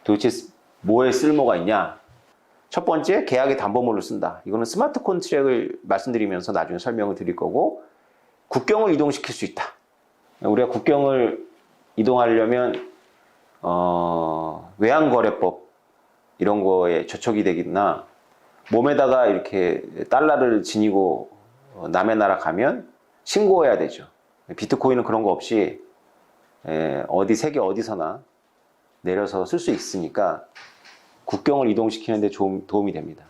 도대체 뭐에 쓸모가 있냐? 첫 번째, 계약의 담보물로 쓴다. 이거는 스마트 컨트랙을 말씀드리면서 나중에 설명을 드릴 거고, 국경을 이동시킬 수 있다. 우리가 국경을 이동하려면 외환거래법 이런 거에 저촉이 되겠나, 몸에다가 이렇게 달러를 지니고 남의 나라 가면 신고해야 되죠. 비트코인은 그런 거 없이 세계 어디서나 내려서 쓸 수 있으니까 국경을 이동시키는데 도움이 됩니다.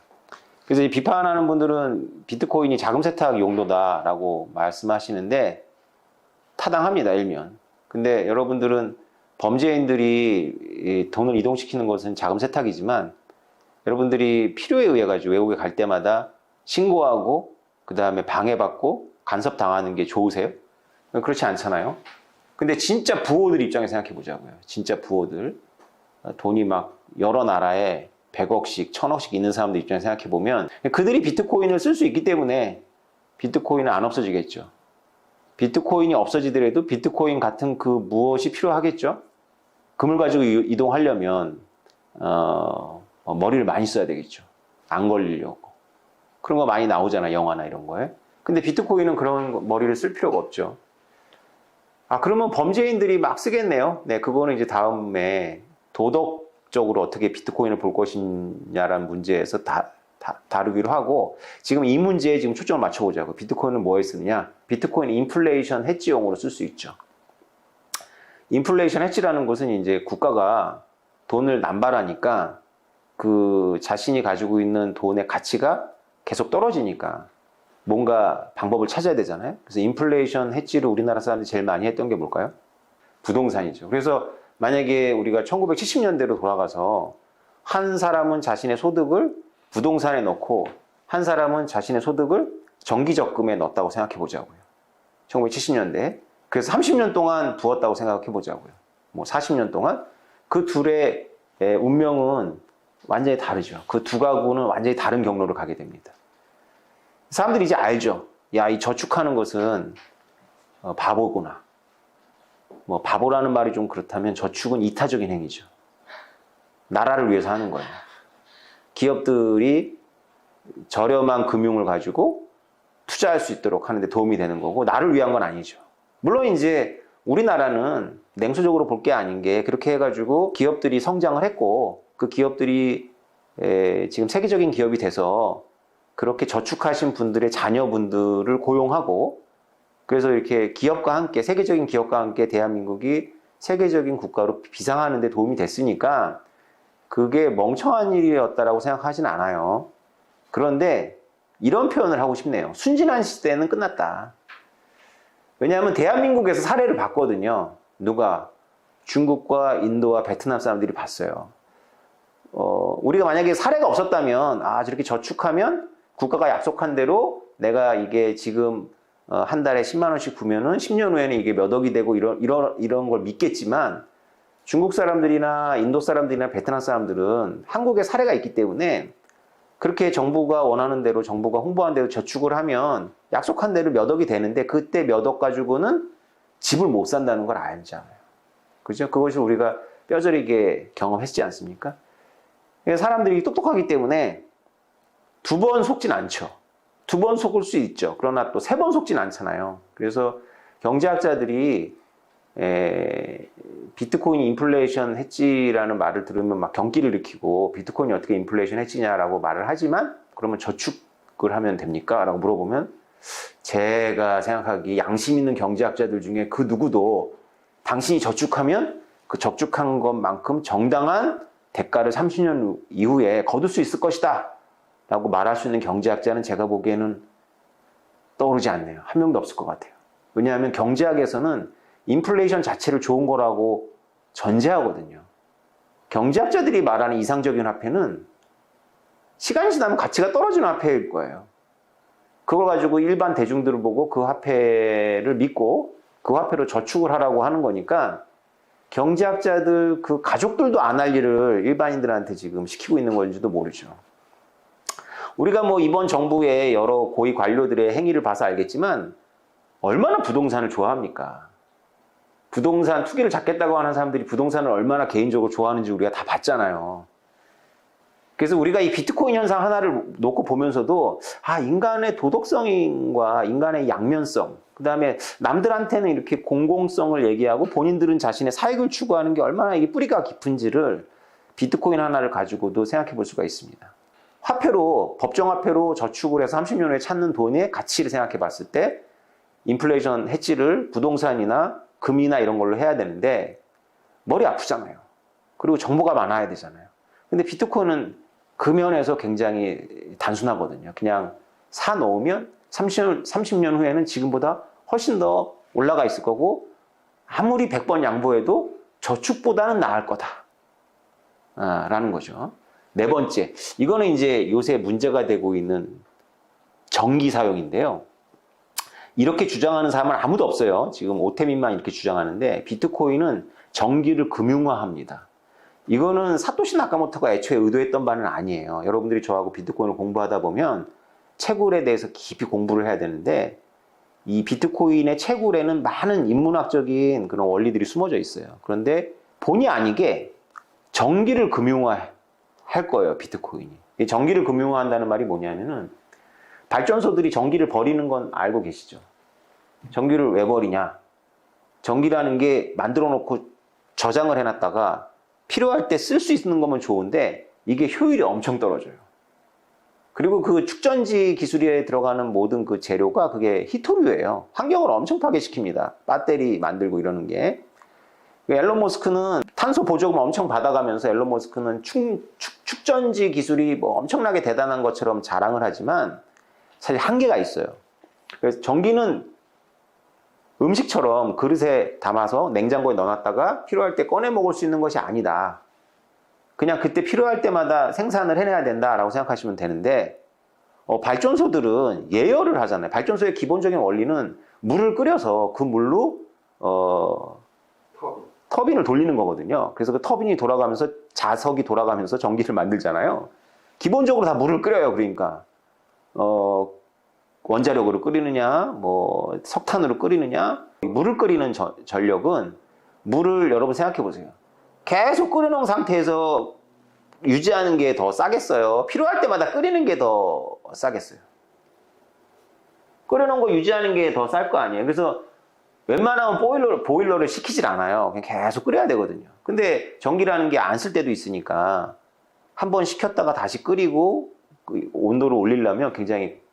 그래서 이 비판하는 분들은 비트코인이 자금 세탁 용도다라고 말씀하시는데 타당합니다, 일면. 근데 여러분들은 범죄인들이 돈을 이동시키는 것은 자금 세탁이지만 여러분들이 필요에 의해 가지고 외국에 갈 때마다 신고하고 그 다음에 방해받고 간섭당하는 게 좋으세요? 그렇지 않잖아요. 근데 진짜 부호들 입장에 생각해 보자고요. 진짜 부호들. 돈이 막 여러 나라에 100억씩, 1000억씩 있는 사람들 입장에 생각해 보면 그들이 비트코인을 쓸 수 있기 때문에 비트코인은 안 없어지겠죠. 비트코인이 없어지더라도 비트코인 같은 그 무엇이 필요하겠죠. 금을 가지고 이동하려면 머리를 많이 써야 되겠죠. 안 걸리려고. 그런 거 많이 나오잖아, 영화나 이런 거에. 근데 비트코인은 그런 머리를 쓸 필요가 없죠. 그러면 범죄인들이 막 쓰겠네요. 네, 그거는 이제 다음에 도덕적으로 어떻게 비트코인을 볼 것이냐라는 문제에서 다루기로 하고, 지금 이 문제에 지금 초점을 맞춰보자고. 비트코인은 뭐에 쓰느냐? 비트코인 인플레이션 해지용으로 쓸 수 있죠. 인플레이션 해지라는 것은 이제 국가가 돈을 남발하니까 그 자신이 가지고 있는 돈의 가치가 계속 떨어지니까 뭔가 방법을 찾아야 되잖아요. 그래서 인플레이션 해지를 우리나라 사람들이 제일 많이 했던 게 뭘까요? 부동산이죠. 그래서 만약에 우리가 1970년대로 돌아가서 한 사람은 자신의 소득을 부동산에 넣고 한 사람은 자신의 소득을 정기적금에 넣었다고 생각해 보자고요. 1970년대. 그래서 30년 동안 부었다고 생각해 보자고요. 뭐 40년 동안. 그 둘의 운명은 완전히 다르죠. 그 두 가구는 완전히 다른 경로를 가게 됩니다. 사람들이 이제 알죠. 야, 이 저축하는 것은 바보구나. 뭐 바보라는 말이 좀 그렇다면 저축은 이타적인 행위죠. 나라를 위해서 하는 거예요. 기업들이 저렴한 금융을 가지고 투자할 수 있도록 하는데 도움이 되는 거고, 나를 위한 건 아니죠. 물론 이제 우리나라는 냉소적으로 볼 게 아닌 게, 그렇게 해가지고 기업들이 성장을 했고 그 기업들이 지금 세계적인 기업이 돼서 그렇게 저축하신 분들의 자녀분들을 고용하고, 그래서 이렇게 기업과 함께, 세계적인 기업과 함께 대한민국이 세계적인 국가로 비상하는 데 도움이 됐으니까 그게 멍청한 일이었다라고 생각하진 않아요. 그런데 이런 표현을 하고 싶네요. 순진한 시대는 끝났다. 왜냐하면 대한민국에서 사례를 봤거든요. 누가? 중국과 인도와 베트남 사람들이 봤어요. 우리가 만약에 사례가 없었다면, 저렇게 저축하면 국가가 약속한 대로 내가 이게 지금 한 달에 10만 원씩 부면은 10년 후에는 이게 몇 억이 되고 이런 걸 믿겠지만, 중국 사람들이나 인도 사람들이나 베트남 사람들은 한국에 사례가 있기 때문에 그렇게 정부가 원하는 대로, 정부가 홍보한 대로 저축을 하면 약속한 대로 몇 억이 되는데, 그때 몇 억 가지고는 집을 못 산다는 걸 알잖아요. 그죠? 그것을 우리가 뼈저리게 경험했지 않습니까? 사람들이 똑똑하기 때문에 두 번 속진 않죠. 두 번 속을 수 있죠. 그러나 또 세 번 속진 않잖아요. 그래서 경제학자들이 비트코인 인플레이션 해지라는 말을 들으면 막 경기를 일으키고, 비트코인이 어떻게 인플레이션 해지냐라고 말을 하지만, 그러면 저축을 하면 됩니까? 라고 물어보면, 제가 생각하기에 양심 있는 경제학자들 중에 그 누구도 당신이 저축하면 그 저축한 것만큼 정당한 대가를 30년 이후에 거둘 수 있을 것이다 라고 말할 수 있는 경제학자는 제가 보기에는 떠오르지 않네요. 한 명도 없을 것 같아요. 왜냐하면 경제학에서는 인플레이션 자체를 좋은 거라고 전제하거든요. 경제학자들이 말하는 이상적인 화폐는 시간이 지나면 가치가 떨어지는 화폐일 거예요. 그걸 가지고 일반 대중들을 보고 그 화폐를 믿고 그 화폐로 저축을 하라고 하는 거니까, 경제학자들 그 가족들도 안 할 일을 일반인들한테 지금 시키고 있는 건지도 모르죠. 우리가 뭐 이번 정부의 여러 고위 관료들의 행위를 봐서 알겠지만 얼마나 부동산을 좋아합니까? 부동산 투기를 잡겠다고 하는 사람들이 부동산을 얼마나 개인적으로 좋아하는지 우리가 다 봤잖아요. 그래서 우리가 이 비트코인 현상 하나를 놓고 보면서도 인간의 도덕성과 인간의 양면성, 그 다음에 남들한테는 이렇게 공공성을 얘기하고 본인들은 자신의 사익을 추구하는 게 얼마나 이게 뿌리가 깊은지를 비트코인 하나를 가지고도 생각해 볼 수가 있습니다. 화폐로, 법정화폐로 저축을 해서 30년 후에 찾는 돈의 가치를 생각해 봤을 때 인플레이션 해지를 부동산이나 금이나 이런 걸로 해야 되는데 머리 아프잖아요. 그리고 정보가 많아야 되잖아요. 근데 비트코인은 그 면에서 굉장히 단순하거든요. 그냥 사 놓으면 30년 후에는 지금보다 훨씬 더 올라가 있을 거고 아무리 100번 양보해도 저축보다는 나을 거다. 라는 거죠. 네 번째, 이거는 이제 요새 문제가 되고 있는 전기 사용인데요. 이렇게 주장하는 사람은 아무도 없어요. 지금 오태민만 이렇게 주장하는데 비트코인은 전기를 금융화합니다. 이거는 사토시 나카모토가 애초에 의도했던 바는 아니에요. 여러분들이 저하고 비트코인을 공부하다 보면 채굴에 대해서 깊이 공부를 해야 되는데 이 비트코인의 채굴에는 많은 인문학적인 그런 원리들이 숨어져 있어요. 그런데 본의 아니게 전기를 금융화할 거예요, 비트코인이. 이 전기를 금융화한다는 말이 뭐냐면은 발전소들이 전기를 버리는 건 알고 계시죠? 전기를 왜 버리냐? 전기라는 게 만들어 놓고 저장을 해놨다가 필요할 때 쓸 수 있는 거면 좋은데 이게 효율이 엄청 떨어져요. 그리고 그 축전지 기술에 들어가는 모든 그 재료가 그게 히토류예요. 환경을 엄청 파괴시킵니다. 배터리 만들고 이러는 게. 앨런 머스크는 탄소 보조금 엄청 받아가면서 앨런 머스크는 축전지 기술이 뭐 엄청나게 대단한 것처럼 자랑을 하지만 사실 한계가 있어요. 그래서 전기는 음식처럼 그릇에 담아서 냉장고에 넣어놨다가 필요할 때 꺼내 먹을 수 있는 것이 아니다. 그냥 그때 필요할 때마다 생산을 해내야 된다라고 생각하시면 되는데 발전소들은 예열을 하잖아요. 발전소의 기본적인 원리는 물을 끓여서 그 물로 터빈을 돌리는 거거든요. 그래서 그 터빈이 돌아가면서 자석이 돌아가면서 전기를 만들잖아요. 기본적으로 다 물을 끓여요. 그러니까 원자력으로 끓이느냐, 뭐 석탄으로 끓이느냐. 물을 끓이는 전력은 물을 여러분 생각해 보세요. 계속 끓여놓은 상태에서 유지하는 게 더 싸겠어요? 필요할 때마다 끓이는 게 더 싸겠어요? 끓여놓은 거 유지하는 게 더 쌀 거 아니에요? 그래서 웬만하면 보일러를 시키질 않아요. 그냥 계속 끓여야 되거든요. 근데 전기라는 게 안 쓸 때도 있으니까 한번 식혔다가 다시 끓이고 그 온도를 올리려면 굉장히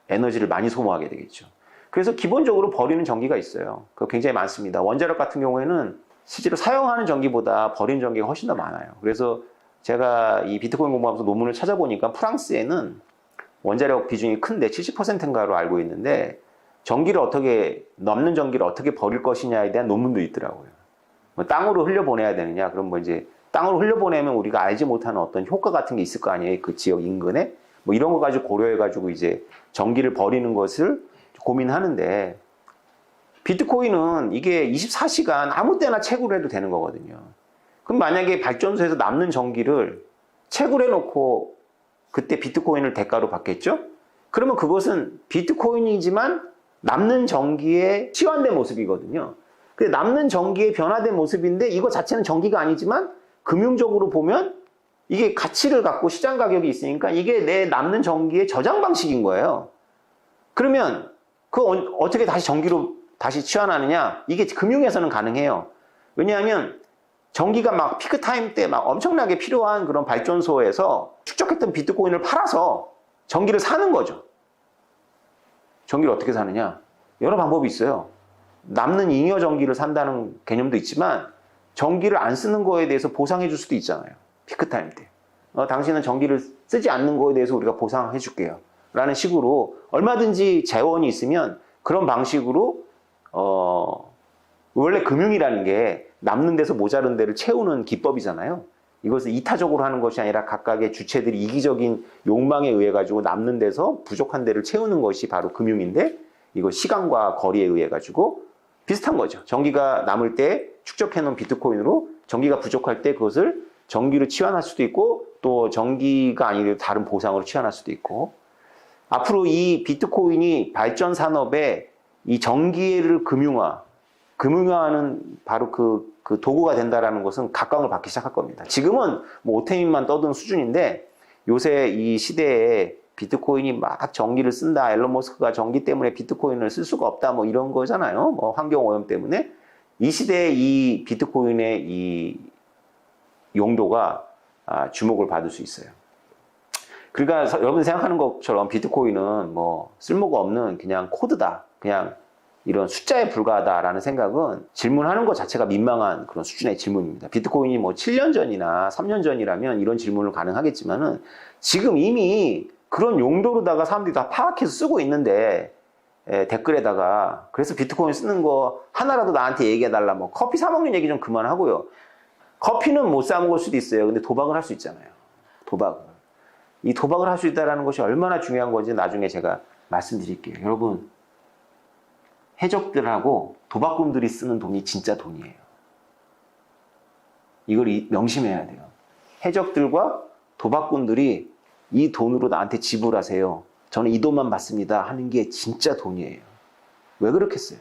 에너지를 많이 소모하게 되겠죠. 그래서 기본적으로 버리는 전기가 있어요. 그거 굉장히 많습니다. 원자력 같은 경우에는 실제로 사용하는 전기보다 버리는 전기가 훨씬 더 많아요. 그래서 제가 이 비트코인 공부하면서 논문을 찾아보니까 프랑스에는 원자력 비중이 큰데 70%인가로 알고 있는데 남는 전기를 어떻게 버릴 것이냐에 대한 논문도 있더라고요. 뭐 땅으로 흘려보내야 되느냐? 그럼 뭐 이제 땅으로 흘려보내면 우리가 알지 못하는 어떤 효과 같은 게 있을 거 아니에요? 그 지역 인근에? 뭐 이런 거 가지고 고려해가지고 이제 전기를 버리는 것을 고민하는데 비트코인은 이게 24시간 아무 때나 채굴을 해도 되는 거거든요. 그럼 만약에 발전소에서 남는 전기를 채굴해 놓고 그때 비트코인을 대가로 받겠죠? 그러면 그것은 비트코인이지만 남는 전기의 치환된 모습이거든요. 근데 남는 전기의 변화된 모습인데 이거 자체는 전기가 아니지만 금융적으로 보면 이게 가치를 갖고 시장 가격이 있으니까 이게 내 남는 전기의 저장 방식인 거예요. 그러면 그거 어떻게 다시 전기로 다시 치환하느냐? 이게 금융에서는 가능해요. 왜냐하면 전기가 막 피크 타임 때 막 엄청나게 필요한 그런 발전소에서 축적했던 비트코인을 팔아서 전기를 사는 거죠. 전기를 어떻게 사느냐? 여러 방법이 있어요. 남는 잉여 전기를 산다는 개념도 있지만 전기를 안 쓰는 거에 대해서 보상해 줄 수도 있잖아요. 피크타임 때. 당신은 전기를 쓰지 않는 거에 대해서 우리가 보상해 줄게요. 라는 식으로 얼마든지 재원이 있으면 그런 방식으로 원래 금융이라는 게 남는 데서 모자른 데를 채우는 기법이잖아요. 이것을 이타적으로 하는 것이 아니라 각각의 주체들이 이기적인 욕망에 의해 가지고 남는 데서 부족한 데를 채우는 것이 바로 금융인데 이거 시간과 거리에 의해 가지고 비슷한 거죠. 전기가 남을 때 축적해 놓은 비트코인으로 전기가 부족할 때 그것을 전기로 치환할 수도 있고 또 전기가 아니라 다른 보상으로 치환할 수도 있고 앞으로 이 비트코인이 발전 산업에 이 전기를 금융화 금융화는 바로 그 도구가 된다라는 것은 각광을 받기 시작할 겁니다. 지금은 뭐 오태민만 떠든 수준인데 요새 이 시대에 비트코인이 막 전기를 쓴다. 앨런 머스크가 전기 때문에 비트코인을 쓸 수가 없다. 뭐 이런 거잖아요. 뭐 환경 오염 때문에. 이 시대에 이 비트코인의 이 용도가 주목을 받을 수 있어요. 그러니까 여러분 생각하는 것처럼 비트코인은 뭐 쓸모가 없는 그냥 코드다. 그냥 이런 숫자에 불과하다라는 생각은 질문하는 것 자체가 민망한 그런 수준의 질문입니다. 비트코인이 뭐 7년 전이나 3년 전이라면 이런 질문을 가능하겠지만은 지금 이미 그런 용도로다가 사람들이 다 파악해서 쓰고 있는데 댓글에다가 그래서 비트코인 쓰는 거 하나라도 나한테 얘기해달라. 뭐 커피 사 먹는 얘기 좀 그만하고요. 커피는 못 사 먹을 수도 있어요. 근데 도박을 할 수 있잖아요. 도박을. 이 도박을 할 수 있다는 것이 얼마나 중요한 건지 나중에 제가 말씀드릴게요. 여러분, 해적들하고 도박꾼들이 쓰는 돈이 진짜 돈이에요. 이걸 명심해야 돼요. 해적들과 도박꾼들이 이 돈으로 나한테 지불하세요. 저는 이 돈만 받습니다. 하는 게 진짜 돈이에요. 왜 그렇겠어요?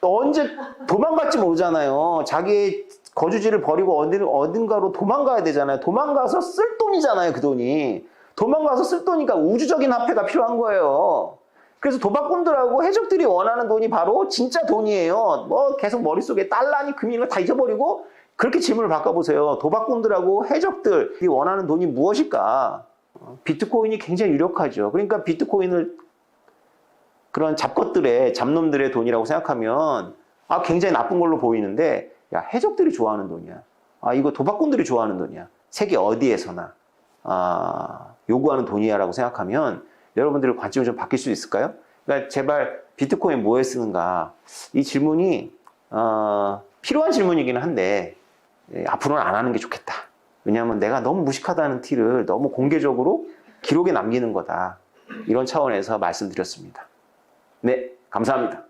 언제 도망갈지 모르잖아요. 자기의 거주지를 버리고 어딘가로 도망가야 되잖아요. 도망가서 쓸 돈이잖아요. 그 돈이. 도망가서 쓸 돈이니까 우주적인 화폐가 필요한 거예요. 그래서 도박꾼들하고 해적들이 원하는 돈이 바로 진짜 돈이에요. 뭐 계속 머릿속에 달러니 금이니 다 잊어버리고 그렇게 질문을 바꿔보세요. 도박꾼들하고 해적들이 원하는 돈이 무엇일까? 비트코인이 굉장히 유력하죠. 그러니까 비트코인을 그런 잡놈들의 돈이라고 생각하면 굉장히 나쁜 걸로 보이는데 야, 해적들이 좋아하는 돈이야. 이거 도박꾼들이 좋아하는 돈이야. 세계 어디에서나 요구하는 돈이야라고 생각하면 여러분들의 관점이 좀 바뀔 수 있을까요? 그러니까 제발 비트코인 뭐에 쓰는가? 이 질문이 필요한 질문이기는 한데 앞으로는 안 하는 게 좋겠다. 왜냐하면 내가 너무 무식하다는 티를 너무 공개적으로 기록에 남기는 거다. 이런 차원에서 말씀드렸습니다. 네, 감사합니다.